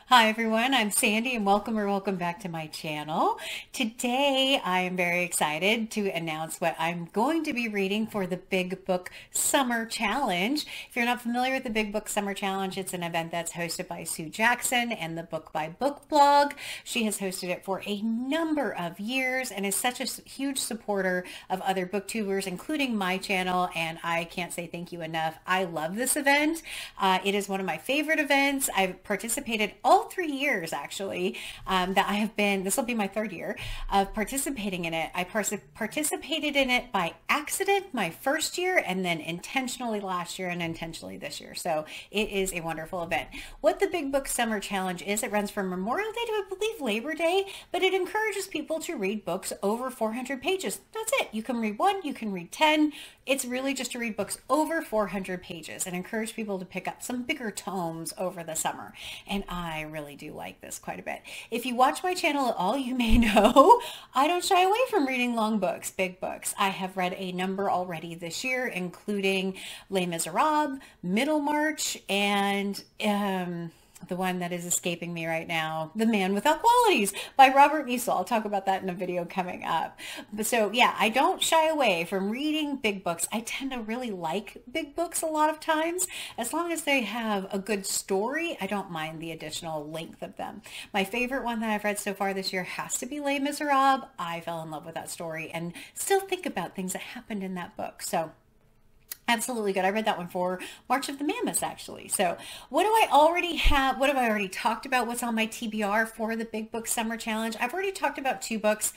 Hi everyone, I'm Sandy and welcome back to my channel. Today I am very excited to announce what I'm going to be reading for the Big Book Summer Challenge. If you're not familiar with the Big Book Summer Challenge, it's an event that's hosted by Sue Jackson and the Book by Book blog. She has hosted it for a number of years and is such a huge supporter of other booktubers, including my channel, and I can't say thank you enough. I love this event. It is one of my favorite events. I've participated all 3 years actually that I have been, this will be my third year of participating in it. I participated in it by accident my first year and then intentionally last year and intentionally this year. So it is a wonderful event. What the Big Book Summer Challenge is, it runs from Memorial Day to I believe Labor Day, but it encourages people to read books over 400 pages. That's it. You can read one, you can read 10. It's really just to read books over 400 pages and encourage people to pick up some bigger tomes over the summer. And I really do like this quite a bit. If you watch my channel at all, you may know I don't shy away from reading long books, big books. I have read a number already this year, including Les Miserables, Middlemarch, and the one that is escaping me right now, The Man Without Qualities by Robert Musil. I'll talk about that in a video coming up. But so yeah, I don't shy away from reading big books. I tend to really like big books a lot of times. As long as they have a good story, I don't mind the additional length of them. My favorite one that I've read so far this year has to be Les Miserables. I fell in love with that story and still think about things that happened in that book. So absolutely good. I read that one for March of the Mammoths, actually. So what do I already have? What have I already talked about? What's on my TBR for the Big Book Summer Challenge? I've already talked about two books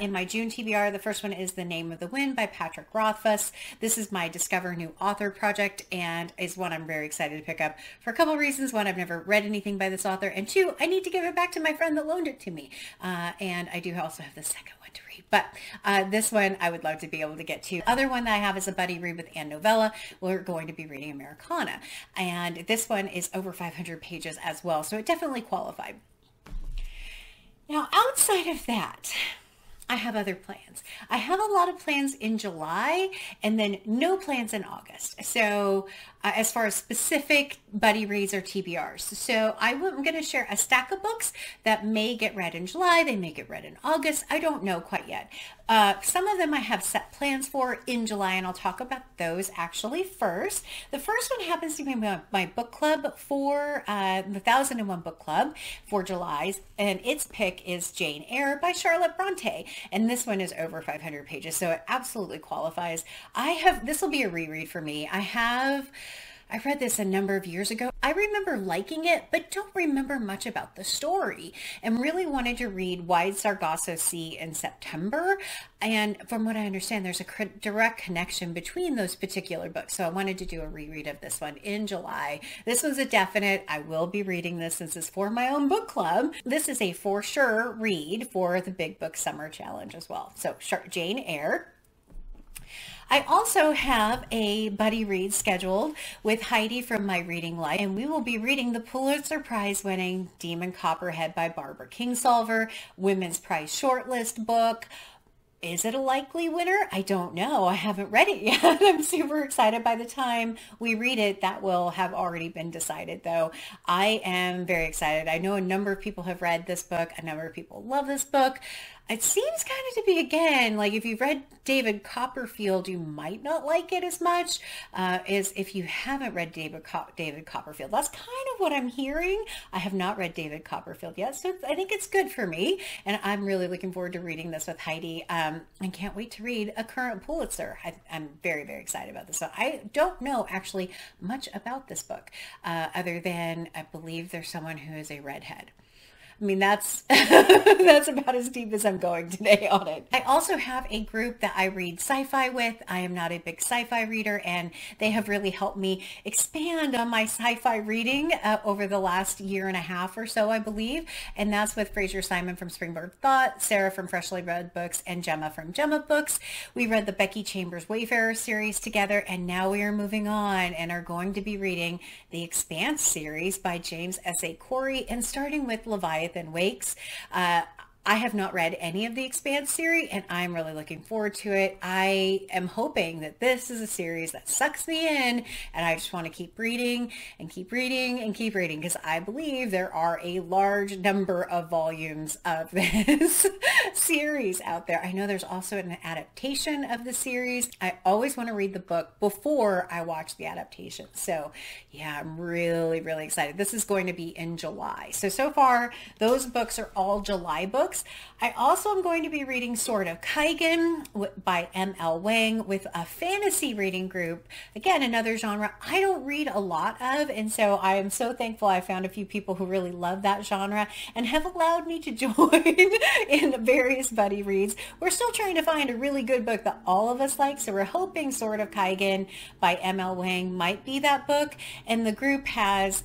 in my June TBR. The first one is The Name of the Wind by Patrick Rothfuss. This is my Discover New Author project and is one I'm very excited to pick up for a couple of reasons. One, I've never read anything by this author, and two, I need to give it back to my friend that loaned it to me. And I do also have the second one to read, but this one I would love to be able to get to. Other one that I have is a buddy read with Anne Novella. We're going to be reading Americana, and this one is over 500 pages as well, so it definitely qualified. Now outside of that, I have other plans. I have a lot of plans in July and then no plans in August. So as far as specific buddy reads or TBRs. So I'm going to share a stack of books that may get read in July. They may get read in August. I don't know quite yet. Some of them I have set plans for in July, and I'll talk about those actually first. The first one happens to be my book club for the 1001 Book Club for July's, and its pick is Jane Eyre by Charlotte Bronte. And this one is over 500 pages, so it absolutely qualifies. This will be a reread for me. I read this a number of years ago. I remember liking it, but don't remember much about the story, and really wanted to read Wide Sargasso Sea in September. And from what I understand, there's a direct connection between those particular books. So I wanted to do a reread of this one in July. This was a definite. I will be reading this since it's for my own book club. This is a for sure read for the Big Book Summer Challenge as well. So Jane Eyre. I also have a buddy read scheduled with Heidi from My Reading Life, and we will be reading the Pulitzer Prize winning Demon Copperhead by Barbara Kingsolver, Women's Prize shortlist book. Is it a likely winner? I don't know. I haven't read it yet. I'm super excited. By the time we read it, that will have already been decided, though. I am very excited. I know a number of people have read this book. A number of people love this book. It seems kind of to be, again, like if you've read David Copperfield, you might not like it as much as if you haven't read David Copperfield. That's kind of what I'm hearing. I have not read David Copperfield yet, so I think it's good for me, and I'm really looking forward to reading this with Heidi, and can't wait to read a current Pulitzer. I'm very, very excited about this. So I don't know actually much about this book other than I believe there's someone who is a redhead. I mean, that's that's about as deep as I'm going today on it. I also have a group that I read sci-fi with. I am not a big sci-fi reader, and they have really helped me expand on my sci-fi reading over the last year and a half or so, I believe. And that's with Fraser Simon from Springboard Thought, Sarah from Freshly Read Books, and Gemma from Gemma Books. We read the Becky Chambers Wayfarer series together, and now we are moving on and are going to be reading the Expanse series by James S.A. Corey, and starting with Leviathan Wakes. I have not read any of the Expanse series, and I'm really looking forward to it. I am hoping that this is a series that sucks me in, and I just want to keep reading and keep reading and keep reading, because I believe there are a large number of volumes of this series out there. I know there's also an adaptation of the series. I always want to read the book before I watch the adaptation. So yeah, I'm really, really excited. This is going to be in July. So far, those books are all July books. I also am going to be reading Sword of Kaigen by M.L. Wang with a fantasy reading group. Again, another genre I don't read a lot of, and so I am so thankful I found a few people who really love that genre and have allowed me to join in various buddy reads. We're still trying to find a really good book that all of us like, so we're hoping Sword of Kaigen by M.L. Wang might be that book, and the group has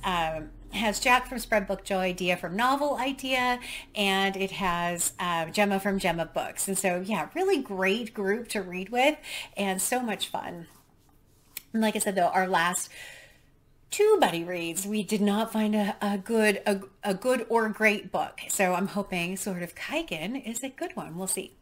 Jack from Spreadbook Joy, Dia from Novel Idea, and it has Gemma from Gemma Books. And so, yeah, really great group to read with and so much fun. And like I said, though, our last two buddy reads, we did not find a good or great book. So I'm hoping Sword of Kaigen is a good one. We'll see.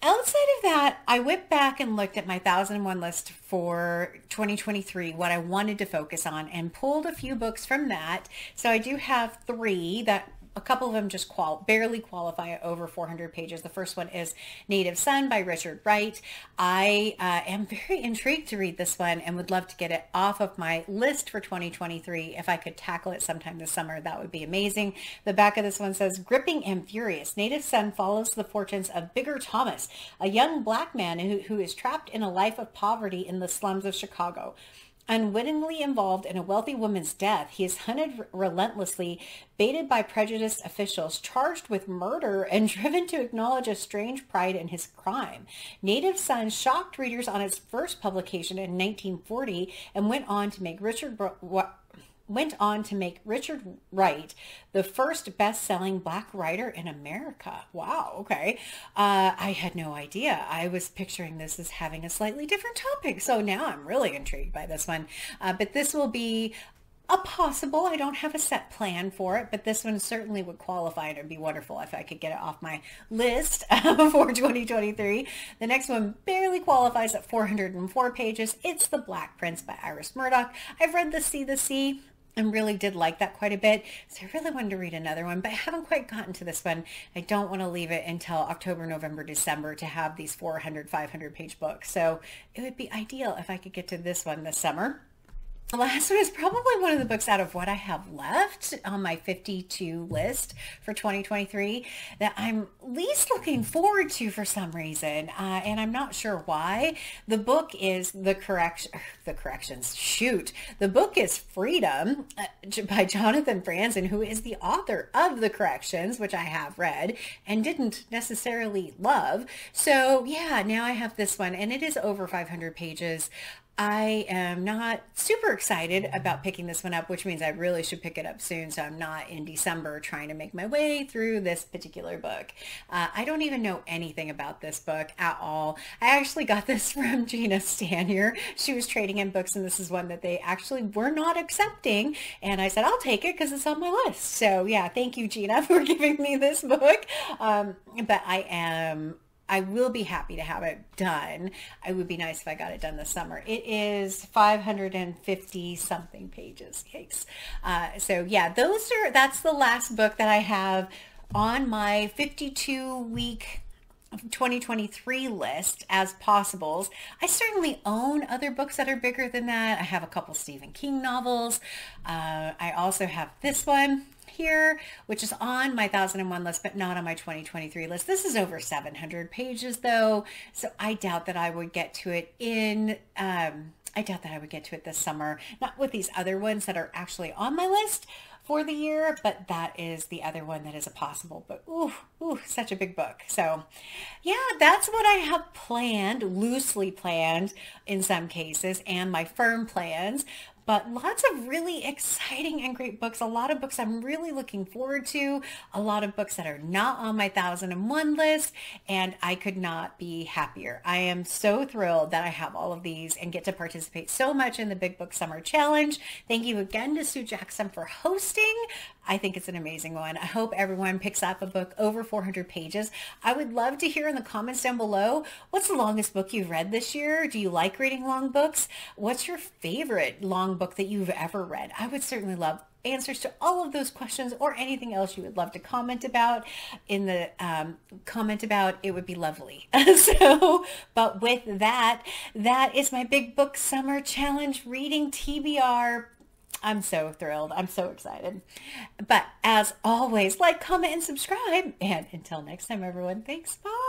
Outside of that, I went back and looked at my 1001 list for 2023, what I wanted to focus on, and pulled a few books from that. So I do have three that a couple of them just barely qualify at over 400 pages. The first one is Native Son by Richard Wright. I am very intrigued to read this one and would love to get it off of my list for 2023. If I could tackle it sometime this summer, that would be amazing. The back of this one says, gripping and furious, Native Son follows the fortunes of Bigger Thomas, a young black man who is trapped in a life of poverty in the slums of Chicago. Unwittingly involved in a wealthy woman's death, he is hunted relentlessly, baited by prejudiced officials, charged with murder, and driven to acknowledge a strange pride in his crime. Native Son shocked readers on its first publication in 1940 and went on to make Richard Wright the first best-selling black writer in America. Wow, okay. I had no idea. I was picturing this as having a slightly different topic, so now I'm really intrigued by this one. But this will be a possible, I don't have a set plan for it, but this one certainly would qualify, and it would be wonderful if I could get it off my list for 2023. The next one barely qualifies at 404 pages. It's The Black Prince by Iris Murdoch. I've read The Sea, and really did like that quite a bit. So I really wanted to read another one, but I haven't quite gotten to this one. I don't want to leave it until October, November, December to have these 400, 500 page books. So it would be ideal if I could get to this one this summer. The last one is probably one of the books out of what I have left on my 52 list for 2023 that I'm least looking forward to for some reason, and I'm not sure why. The book is The book is Freedom by Jonathan Franzen, who is the author of The Corrections, which I have read and didn't necessarily love. So yeah, now I have this one, and it is over 500 pages. I am not super excited about picking this one up, which means I really should pick it up soon, so I'm not in December trying to make my way through this particular book. I don't even know anything about this book at all. I actually got this from Gina Stanier. She was trading in books, and this is one that they actually were not accepting, and I said, I'll take it because it's on my list. So yeah, thank you, Gina, for giving me this book. But I will be happy to have it done. It would be nice if I got it done this summer. It is 550 something pages. Yikes. So yeah, that's the last book that I have on my 52-week 2023 list as possibles. I certainly own other books that are bigger than that. I have a couple Stephen King novels. I also have this one here, which is on my 1001 list, but not on my 2023 list. This is over 700 pages though, so I doubt that I would get to it this summer. Not with these other ones that are actually on my list for the year, but that is the other one that is a possible. But ooh, such a big book. So yeah, that's what I have planned, loosely planned in some cases, and my firm plans. but lots of really exciting and great books. A lot of books I'm really looking forward to, a lot of books that are not on my 1001 list, and I could not be happier. I am so thrilled that I have all of these and get to participate so much in the Big Book Summer Challenge. Thank you again to Sue Jackson for hosting. I think it's an amazing one. I hope everyone picks up a book over 400 pages. I would love to hear in the comments down below, what's the longest book you've read this year? Do you like reading long books? What's your favorite long book that you've ever read? I would certainly love answers to all of those questions, or anything else you would love to comment about in the it would be lovely. But with that, that is my Big Book Summer Challenge reading TBR. I'm so thrilled. I'm so excited. But as always, like, comment, and subscribe. And until next time, everyone, thanks. Bye.